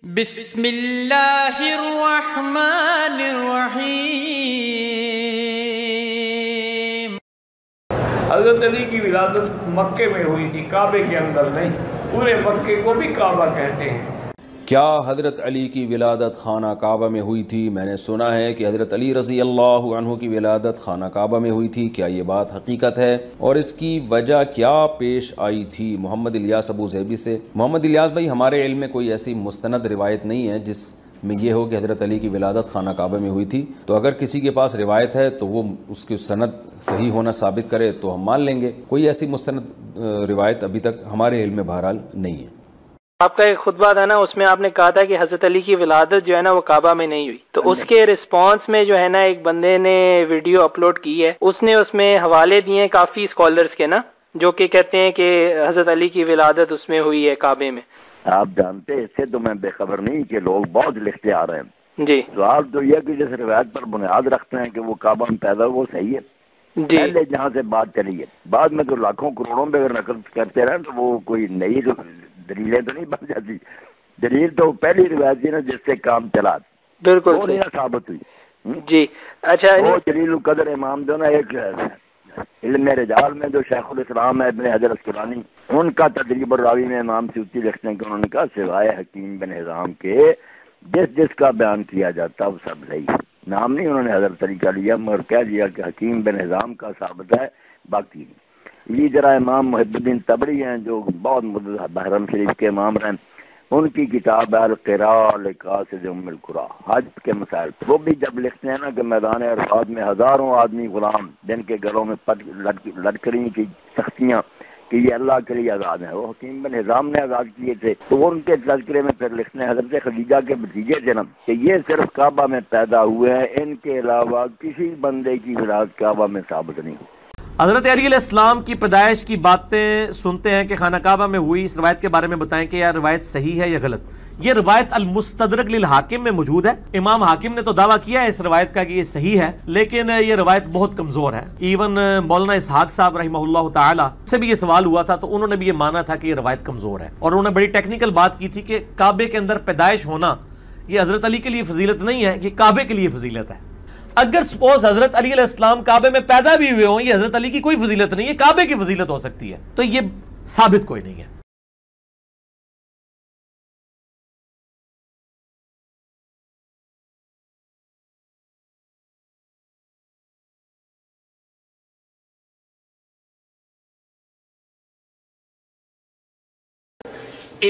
بسم اللہ الرحمن الرحیم۔ حضرت علی کی ولادت مکے میں ہوئی تھی، کعبے کے اندر نہیں۔ پورے مکے کو بھی کعبہ کہتے ہیں۔ کیا حضرت علی کی ولادت خانہ کعبہ میں ہوئی تھی؟ میں نے سنا ہے کہ حضرت علی رضی اللہ عنہ کی ولادت خانہ کعبہ میں ہوئی تھی۔ کیا یہ بات حقیقت ہے اور اس کی وجہ کیا پیش آئی تھی؟ محمد الیاس ابو زیبی سے۔ محمد الیاس بھائی، ہمارے علم میں کوئی ایسی مستند روایت نہیں ہے جس میں یہ ہو کہ حضرت علی کی ولادت خانہ کعبہ میں ہوئی تھی، تو اگر کسی کے پاس روایت ہے تو وہ اس کی سند صحیح ہونا ثابت کرے تو ہم مان لیں گے۔ کوئی ایسی مستند روایت ابھی تک ہمارے علم میں بہرحال نہیں ہے۔ آپ کا ایک خطبہ تھا نا، اس میں آپ نے کہا تھا کہ حضرت علی کی ولادت جو ہے نا وہ کعبہ میں نہیں ہوئی، تو اس کے رسپانس میں جو ہے نا ایک بندے نے ویڈیو اپلوڈ کی ہے، اس نے اس میں حوالے دیے ہیں کافی اسکالرز کے نا، جو کہ کہتے ہیں کہ حضرت علی کی ولادت اس میں ہوئی ہے کعبے میں۔ آپ جانتے اس سے تو میں بے خبر نہیں کہ لوگ بہت لکھتے آ رہے ہیں جی۔ سوال تو یہ کہ جس روایت پر بنیاد رکھتے ہیں کہ وہ کعبہ میں پیدا ہوا وہ صحیح ہے جی پہلے جہاں سے بات چلی ہے، بعد میں تو لاکھوں کروڑوں میں اگر نقل کرتے رہے تو وہ کوئی نئی دلیلیں تو نہیں بن جاتی۔ دلیل تو پہلی روایت تھی نا جس سے کام چلا، بالکل وہ نہیں ثابت ہوئی۔ جی اچھا، وہ جلیل القدر امام جو نا ایک علم رجال میں جو شیخ الاسلام ہے ابن حجر اسقلانی، ان کا تدریب الراوی میں امام سیوطی لکھتے ہیں کہ انہوں نے کہا سوائے حکیم بن حزام کے جس کا بیان کیا جاتا وہ سب صحیح ہے۔ نام نہیں انہوں نے حضرت علی کا لیا مگر کہہ دیا کہ حکیم بن حزام کا ثابت ہے، باقی نہیں۔ یہ ذرا امام محب الدین تبری ہیں جو بہت بحرم شریف کے امام رہے، ان کی کتاب ہے القراء لقاصد ام القرى، حج کے مسائل، وہ بھی جب لکھتے ہیں نا کہ میدان عرفات میں ہزاروں آدمی غلام جن کے گلوں میں لٹکڑی کی سختیاں کہ یہ اللہ کے لیے آزاد ہیں، وہ حکیم بن حزام نے آزاد کیے تھے، تو وہ ان کے تذکرے میں پھر لکھتے ہیں حضرت خدیجہ کے بھتیجے تھے نا کہ یہ صرف کعبہ میں پیدا ہوئے ہیں، ان کے علاوہ کسی بندے کی ولادت کعبہ میں ثابت نہیں ہوئی۔ حضرت علی علیہ السلام کی پیدائش کی باتیں سنتے ہیں کہ خانہ کعبہ میں ہوئی، اس روایت کے بارے میں بتائیں کہ یہ روایت صحیح ہے یا غلط؟ یہ روایت المستدرک للحاکم میں موجود ہے، امام حاکم نے تو دعویٰ کیا ہے اس روایت کا کہ یہ صحیح ہے، لیکن یہ روایت بہت کمزور ہے۔ ایون مولانا اسحاق صاحب رحمہ اللہ تعالی سے بھی یہ سوال ہوا تھا تو انہوں نے بھی یہ مانا تھا کہ یہ روایت کمزور ہے، اور انہوں نے بڑی ٹیکنیکل بات کی تھی کہ کعبے کے اندر پیدائش ہونا یہ حضرت علی کے لیے فضیلت نہیں ہے، یہ کعبے کے لیے فضیلت ہے۔ اگر سپوز حضرت علی علیہ السلام کعبے میں پیدا بھی ہوئے ہوں، یہ حضرت علی کی کوئی فضیلت نہیں ہے، کعبے کی فضیلت ہو سکتی ہے، تو یہ ثابت کوئی نہیں ہے۔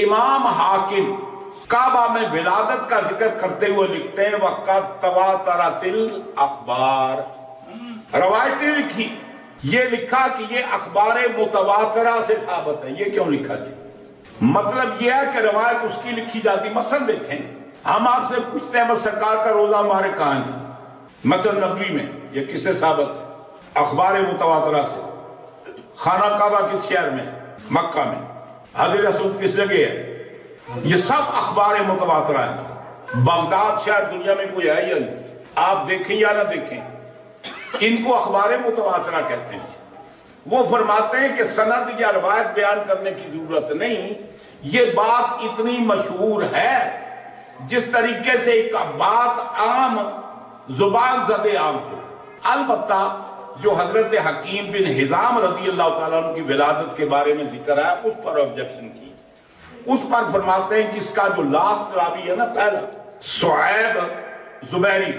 امام حاکم کعبہ میں ولادت کا ذکر کرتے ہوئے لکھتے ہیں وَقَدْ تَوَاتَرَتِ الْأَخْبَارِ، روایتیں لکھی، یہ لکھا کہ یہ اخبار متواترہ سے ثابت ہے۔ یہ کیوں لکھا جی؟ مطلب یہ ہے کہ روایت اس کی لکھی جاتی۔ مثلا دیکھیں، ہم آپ سے پوچھتے ہیں سرکار کا روزہ ہمارے کہاں ہے؟ مسجد نبوی میں، یہ کس سے ثابت ہے؟ اخبار متواترہ سے۔ خانہ کعبہ کس شہر میں؟ مکہ میں۔ حضرت رسول کس جگہ ہے؟ یہ سب اخبار متواترہ ہیں۔ بغداد شہر دنیا میں کوئی ہے یا نہیں؟ آپ دیکھیں یا نہ دیکھیں، ان کو اخبار متواترہ کہتے ہیں۔ وہ فرماتے ہیں کہ سند یا روایت بیان کرنے کی ضرورت نہیں، یہ بات اتنی مشہور ہے جس طریقے سے ایک بات عام زبان زد عام ہو۔ البتہ جو حضرت حکیم بن حزام رضی اللہ تعالیٰ عنہ کی ولادت کے بارے میں ذکر ہے اس پر آبجیکشن کی، اس پر فرماتے ہیں کہ اس کا جو لاسٹ راوی ہے نا پہلا سعیب زبیری،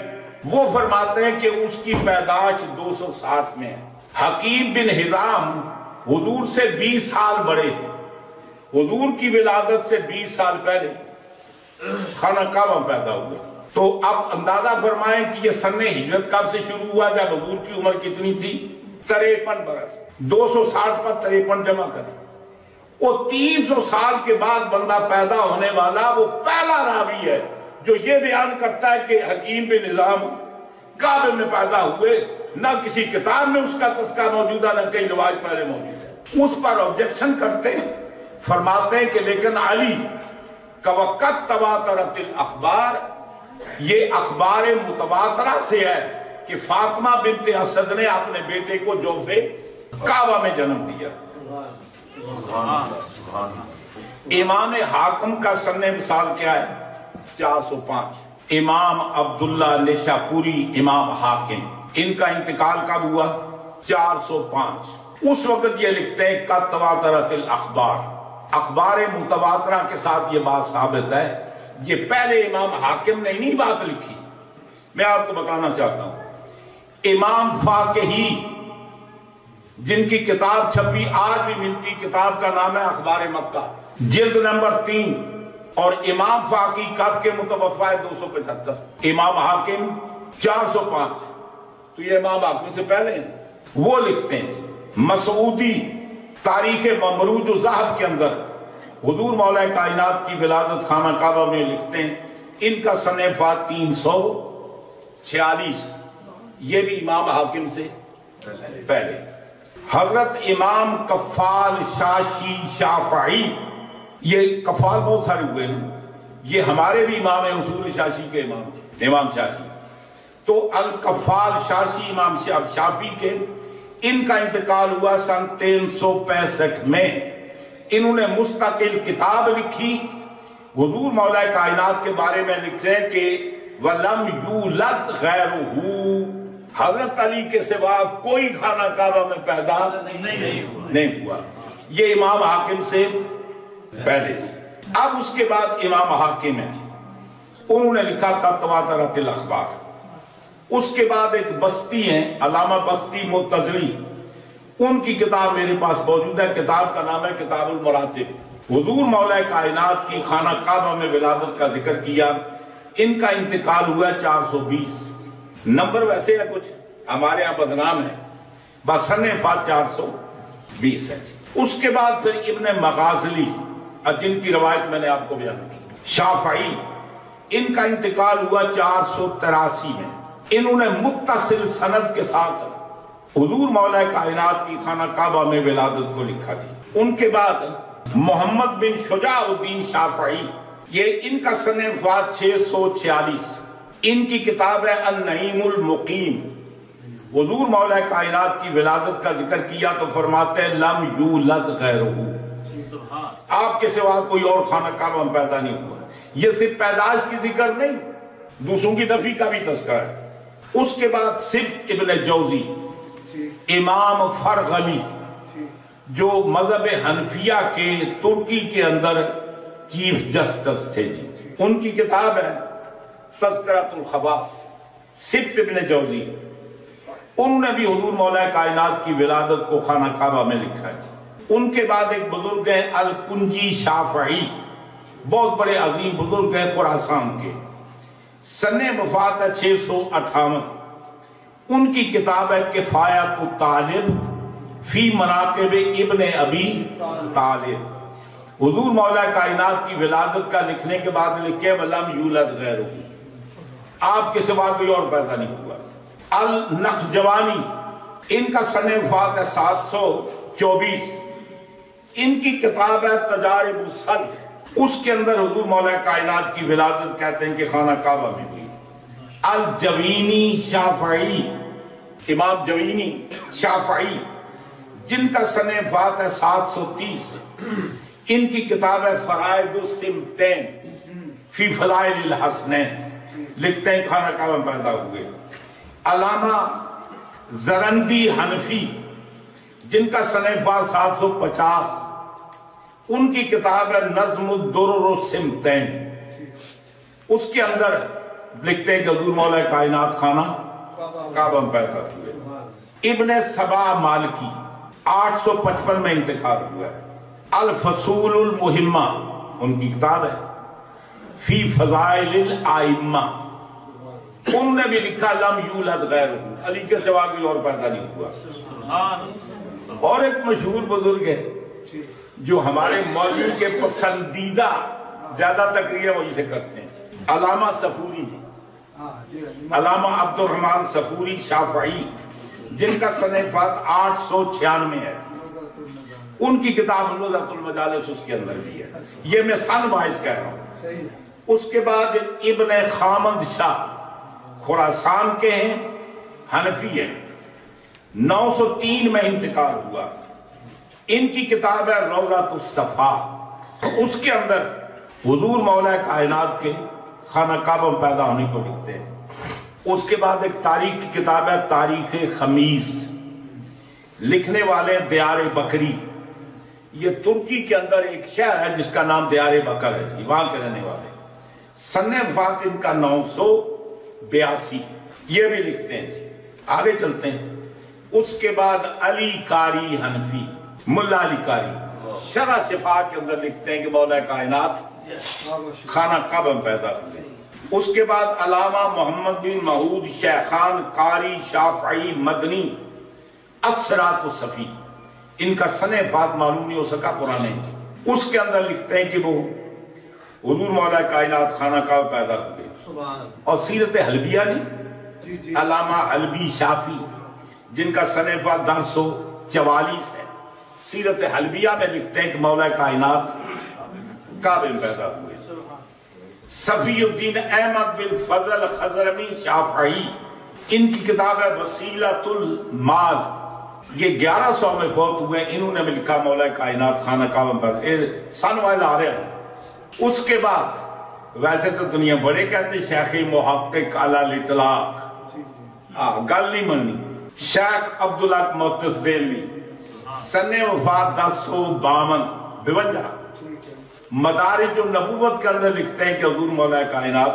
وہ فرماتے ہیں کہ اس کی پیدائش 260 میں ہے۔ حکیم بن حزام حضور سے 20 سال بڑے ہیں، حضور کی ولادت سے 20 سال پہلے خانہ کعبہ پیدا ہوئے۔ تو اب اندازہ فرمائیں کہ یہ سن ہجرت کب سے شروع ہوا جب حضور کی عمر کتنی تھی؟ 53 برس۔ 260 پر 53 جمع کریں، وہ 300 سال کے بعد بندہ پیدا ہونے والا وہ پہلا راوی ہے جو یہ بیان کرتا ہے کہ حکیم بن حزام کعبے میں پیدا ہوئے۔ نہ کسی کتاب میں اس کا تذکرہ موجود ہے، نہ کئی روایت پہلے موجود ہے۔ اس پر آبجیکشن کرتے ہیں، فرماتے ہیں کہ لیکن علی کا وقت تواترت الاخبار، یہ اخبار متواترہ سے ہے کہ فاطمہ بنت اسد نے اپنے بیٹے کو جوف کعبہ میں جنم دیا۔ امام حاکم کا سن مثال کیا ہے؟ 405 امام عبداللہ نشاپوری امام حاکم، ان کا انتقال کب ہوا؟ 405۔ اس وقت یہ لکھتے ہیں قد تواترت الاخبار، اخبار متواترہ کے ساتھ یہ بات ثابت ہے۔ یہ پہلے امام حاکم نے نہیں بات لکھی، میں آپ کو بتانا چاہتا ہوں۔ امام فاقہی جن کی کتاب چھپی آج بھی ملتی، کتاب کا نام ہے اخبار مکہ، جلد نمبر 3، اور امام فاقی کب کے متوفا ہے؟ 275، امام حاکم 405، تو یہ امام حاکم سے پہلے ہیں۔ وہ لکھتے ہیں مسعودی تاریخ ممروج الذہب کے اندر حضور مولا کائنات کی ولادت خانہ کعبہ میں لکھتے ہیں، ان کا سن وفات 346، یہ بھی امام حاکم سے پہلے۔ حضرت امام کفال شاشی شافعی، یہ کفال بہت سارے ہوئے ہیں، یہ ہمارے بھی امام ہیں، اصول شاشی کے امام تھے، امام شاشی۔ تو الکفال شاشی امام شافعی کے، ان کا انتقال ہوا سن 365 میں۔ انہوں نے مستقل کتاب لکھی، حضور مولا کائنات کے بارے میں لکھتے ہیں کہ وَلَمْ يُولَدْ غَيْرُهُ، حضرت علی کے سوا کوئی خانہ کعبہ میں پیدا نہیں ہوا۔ یہ امام حاکم سے پہلے۔ اب اس کے بعد امام حاکم ہیں، انہوں نے لکھا قد تواترت الاخبار۔ اس کے بعد ایک بستی ہیں علامہ بستی معتزلی، ان کی کتاب میرے پاس موجود ہے، کتاب کا نام ہے کتاب المراتب۔ حضور مولا کائنات کی خانہ کعبہ میں ولادت کا ذکر کیا، ان کا انتقال ہوا 420، نمبر ویسے ہے کچھ ہمارے ہاں بدنام ہے، بس سن وفات 420 ہے۔ اس کے بعد پھر ابن مغازلی، جن کی روایت میں نے آپ کو بیان کی، شافعی، ان کا انتقال ہوا 483 میں۔ انہوں نے متصل سند کے ساتھ حضور مولا کائنات کی خانہ کعبہ میں ولادت کو لکھا تھی۔ ان کے بعد محمد بن شجاع الدین شافعی، یہ ان کا سن وفات 646، ان کی کتاب ہے النعیم المقیم۔ حضور مولا کائنات کی ولادت کا ذکر کیا تو فرماتے ہیں لم یولد غیرہ، آپ کے سوا کوئی اور خانہ کعبہ میں پیدا نہیں ہوا۔ یہ صرف پیدائش کی ذکر نہیں، دوسروں کی نفی کا بھی تذکرہ ہے۔ اس کے بعد سبت ابن جوزی، امام فرغلی، جو مذہب حنفیہ کے ترکی کے اندر چیف جسٹس تھے جی، ان کی کتاب ہے تذکرۃ الخواص، سبت ابن جوزی، انہوں نے بھی حضور مولا کائنات کی ولادت کو خانہ کعبہ میں لکھا ہے۔ ان کے بعد ایک بزرگ ہیں الکنجی شافعی، بہت بڑے عظیم بزرگ ہیں خراسان کے، سن وفات ہے 658، ان کی کتاب ہے کفایت الطالب فی مناقب ابن ابی طالب۔ حضور مولا کائنات کی ولادت کا لکھنے کے بعد لکھے وَلَمْ یولد غیرہ، آپ کے سوا کوئی اور پیدا نہیں ہوا۔ النخجوانی، ان کا سن وفات ہے 724، ان کی کتاب ہے تجارب السلف، اس کے اندر حضور مولا کائنات کی ولادت کہتے ہیں کہ خانہ کعبہ میں ہوئی۔ الجوینی شافعی، امام جوینی شافعی، جن کا سن وفات ہے 730، ان کی کتاب ہے فرائض السمتین فی فضائل الحسنین، لکھتے ہیں خانہ کعبہ میں پیدا ہوئے۔ علامہ زرندی حنفی، جن کا سن وفات 750، ان کی کتاب ہے نظم الدرر السمتین، اس کے اندر لکھتے ہیں کہ حضور مولا کائنات خانہ کعبہ میں پیدا ہوئے۔ ابن سبا مالکی 855 میں انتقال ہوا ہے۔ الفصول المہمہ ان کی کتاب ہے فی فضائل الائمہ، انہوں نے بھی لکھا لم یولد غیرہ، علی کے سوا کوئی اور پیدا نہیں ہوا۔ اور ایک مشہور بزرگ ہے جو ہمارے مولوی کے پسندیدہ زیادہ تقریر وہی سے کرتے ہیں، علامہ صفوری، علامہ عبد الرحمن صفوری شافعی، جن کا سن وفات 896 ہے۔ ان کی کتاب نزہۃ المجالس اس کے اندر بھی ہے، یہ میں سن وائز کہہ رہا ہوں۔ اس کے بعد ابن خامد شاہ خراسان کے ہیں، حنفی ہیں، 903 میں انتقال ہوا۔ ان کی کتاب ہے روضۃ الصفا، اس کے اندر حضور مولا کائنات کے خانہ کعبہ میں پیدا ہونے کو لکھتے ہیں۔ اس کے بعد ایک تاریخ کی کتاب ہے تاریخ خمیس، لکھنے والے دیار بکری۔ یہ ترکی کے اندر ایک شہر ہے جس کا نام دیار بکر ہے جی، وہاں کے رہنے والے۔ سن وفات ان کا 982، یہ بھی لکھتے ہیں جی۔ آگے چلتے ہیں۔ اس کے بعد علی قاری حنفی، ملا علی قاری شرح صفات کے اندر لکھتے ہیں کہ مولا کائنات خانہ کعبہ میں پیدا ہوئے۔ اس کے بعد علامہ محمد بن محمود شیخان قاری شافعی مدنی اسرات الصفی، ان کا سن وفات معلوم نہیں ہو سکا، پرانے۔ اس کے اندر لکھتے ہیں کہ وہ حضور مولا کائنات خانہ کعبہ پیدا ہوئے۔ اور سیرت حلبیہ نہیں، علامہ حلبی شافی جن کا سن وفات 1044 ہے، سیرت حلبیہ میں لکھتے ہیں کہ مولا کائنات کعبے میں پیدا ہوئے۔ صفی الدین احمد بن فضل خضرمی شافعی، ان کی کتاب ہے وسیلۃ المال، یہ 1100 میں فوت ہوئے، انہوں نے بھی لکھا مولا کائنات خانہ کعبہ میں پیدا، سن وائز آ رہے ہیں۔ اس کے بعد ویسے تو دنیا بڑے کہتے شیخ محقق علی الاطلاق، گل نہیں مننی، شیخ عبداللہ محدث دہلوی، سن وفات 1052، مدارج النبوت کے اندر لکھتے ہیں کہ حضور مولا کائنات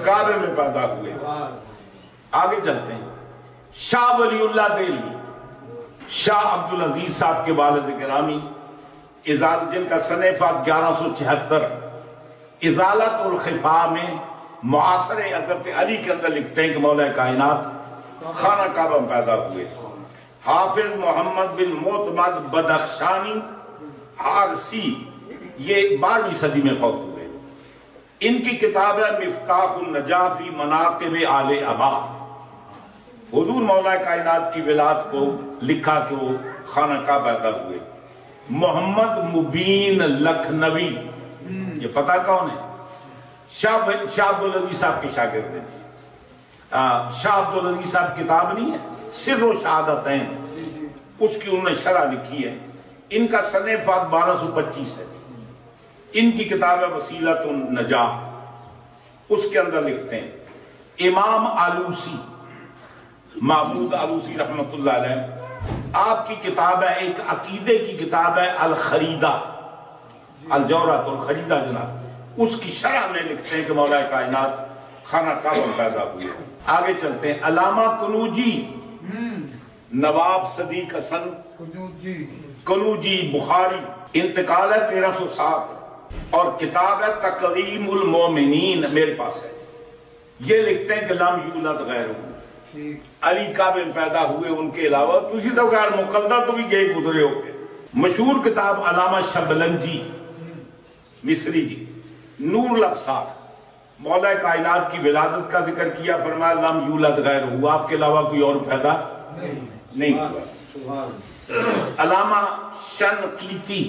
کعبے میں پیدا ہوئے۔ آگے چلتے ہیں۔ شاہ ولی اللہ دہلوی، شاہ عبدالعزیز صاحب کے والد گرامی، جن کا سن وفات 1176، ازالت الخفا میں معاصر حضرت علی کے اندر لکھتے ہیں کہ مولا کائنات خانہ کعبہ میں پیدا ہوئے۔ حافظ محمد بن معتمد بدخشانی حارسی، یہ 12ویں صدی میں فوت ہوئے۔ ان کی کتاب ہے مفتاح النجاہ فی مناقب آل ابا، حضور مولا کائنات کی ولادت کو لکھا کہ وہ خانہ کعبہ پیدا ہوئے۔ محمد مبین لکھنوی، یہ پتہ کون ہے؟ شاہ عبدالعزیز صاحب کے شاگرد ہیں۔ شاہ عبدالعزیز صاحب کتاب نہیں ہے سر و شہادتین، اس کی انہوں نے شرح لکھی ہے۔ ان کا سن وفات 1225 ہے۔ ان کی کتاب ہے وسیلۃ النجاہ، اس کے اندر لکھتے ہیں امام آلوسی، محمود آلوسی رحمت اللہ علیہ، آپ کی کتاب ہے ایک عقیدے کی کتاب ہے الخریدہ، الجورۃ الخریدہ جناب، اس کی شرح میں لکھتے ہیں کہ مولا کائنات خانہ کعبہ میں پیدا ہوئے۔ آگے چلتے ہیں۔ علامہ کنوجی، نواب صدیق حسن کنوجی بخاری، انتقال ہے 1307، اور کتاب ہے تقریم المومنین، میرے پاس ہے۔ یہ لکھتے ہیں کہ لم یولد غیرہ، علی کعبے میں پیدا ہوئے ان کے علاوہ، تسی تو غیر مقلدہ تو بھی گئے گزرے ہو گئے۔ مشہور کتاب علامہ شبلنجی مصری جی، نور الابصار، مولا کائنات کی ولادت کا ذکر کیا، فرمایا لم یولد غیرہ، آپ کے علاوہ کوئی اور پیدا نہیں ہوا۔ علامہ شنقیطی،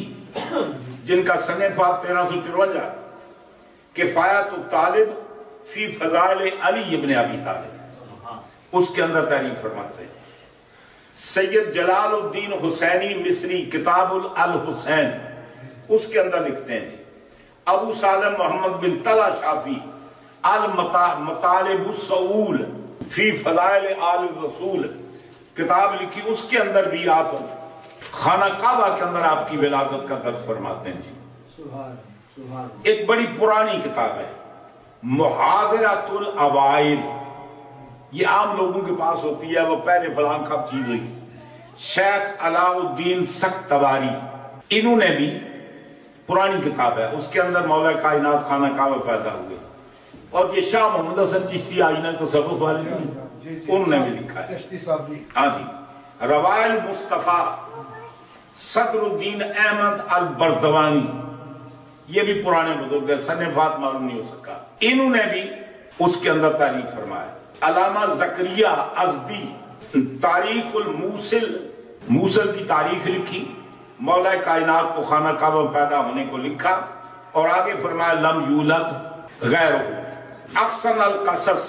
جن کا سن وفات 1354، کفایت الطالب فی فضائل علی ابن ابی طالب، اس کے اندر تعریف فرماتے ہیں۔ سید جلال الدین حسینی مصری، کتاب الحسین، اس کے اندر لکھتے ہیں۔ ابو سالم محمد بن طلحہ شافی، المطالب السعول فی فضائل آل الرسول، کتاب لکھی، اس کے اندر بھی آپ خانہ کعبہ کے اندر آپ کی ولادت کا درس فرماتے ہیں جی۔ ایک بڑی پرانی کتاب ہے محاضرۃ الاوائل، یہ عام لوگوں کے پاس ہوتی ہے، وہ پہلے فلاں کب چیز ہوئی۔ شیخ علاء الدین سختواری، انہوں نے بھی پرانی کتاب ہے، اس کے اندر مولا کائنات خانہ کعبہ پیدا ہوئے۔ اور یہ شاہ محمد حسن چشتی آئینہ تصوف والے انہوں نے بھی لکھا ہے۔ ہاں جی۔ روائل مصطفیٰ صدر الدین احمد البردوانی، یہ بھی پرانے بزرگ ہیں، سن وفات معلوم نہیں ہو سکا، انہوں نے بھی اس کے اندر تعریف فرمایا۔ علامہ زکریا ازدی، تاریخ الموصل، موصل کی تاریخ لکھی، مولا کائنات کو خانہ کعبہ میں پیدا ہونے کو لکھا، اور آگے فرمایا لم یولد غیرہ۔ احسن القصص،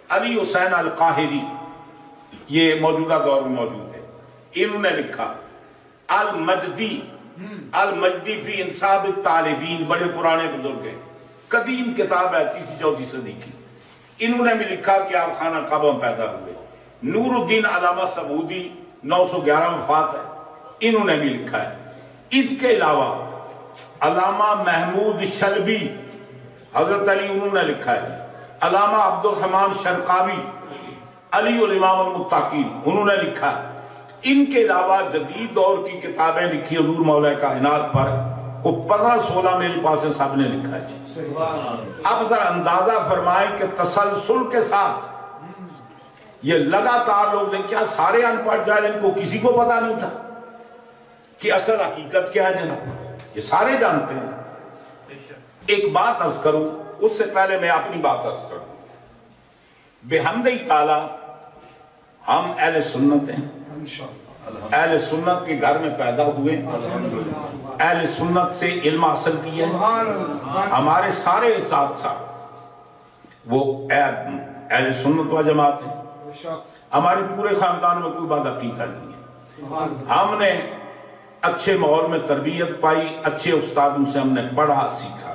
علی حسین القاہری، یہ موجودہ دور میں موجود ہے، انہوں نے لکھا۔ المجدی، المجدی فی انصاب الطالبین، بڑے پرانے بزرگ ہیں، قدیم کتاب ہے 3ری-4 صدی کی. انہوں نے بھی لکھا کہ آپ خانہ کعبہ میں پیدا ہوئے. نور الدین علامہ سمودی 911 وفات ہے, انہوں نے بھی لکھا ہے. اس کے علاوہ علامہ محمود شلبی حضرت علی انہوں نے لکھا ہے. علامہ عبد الرحمن شرقاوی علی الامام المتقی انہوں نے لکھا ہے. ان کے علاوہ جدید دور کی کتابیں لکھی حضور مولا کائنات پر وہ 15-16 میرے پاس سب نے لکھا ہے. اب ذرا اندازہ فرمائیں کہ تسلسل کے ساتھ یہ لگاتار لوگ نے, کیا سارے ان پڑھ جائے ان کو کسی کو پتا نہیں تھا کہ اصل حقیقت کیا ہے جناب؟ یہ سارے جانتے ہیں. ایک بات عرض کروں, اس سے پہلے میں اپنی بات عرض کروں. بحمدِ تعالی ہم اہل سنت ہیں, اہل سنت کے گھر میں پیدا ہوئے, اہل سنت سے علم حاصل کیا. ہمارے سارے اساتذہ وہ اہل سنت و جماعت ہیں. ہمارے پورے خاندان میں کوئی بات عقیدہ نہیں ہے. ہم نے اچھے ماحول میں تربیت پائی, اچھے استادوں سے ہم نے پڑھا سیکھا.